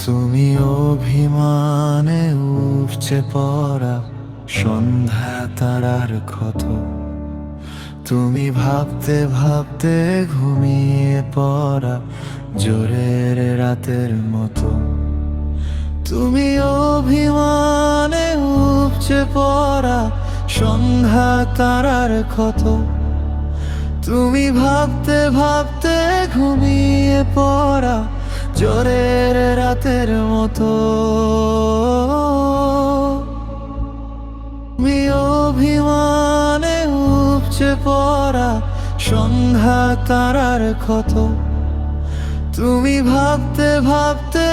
তুমি অভিমানে উপচে পড়া সন্ধ্যা তারার ক্ষত। তুমি ভাবতে ভাবতে ঘুমিয়ে পড়া জোরের রাতের মতো। তুমি অভিমানে উপচে পড়া সন্ধ্যা তারার ক্ষত। তুমি ভাবতে ভাবতে ঘুমিয়ে পড়া জোরের রাতের মতো। তুমি অভিমানে উপচে পড়া সন্ধ্যা তারার ক্ষত। তুমি ভাবতে ভাবতে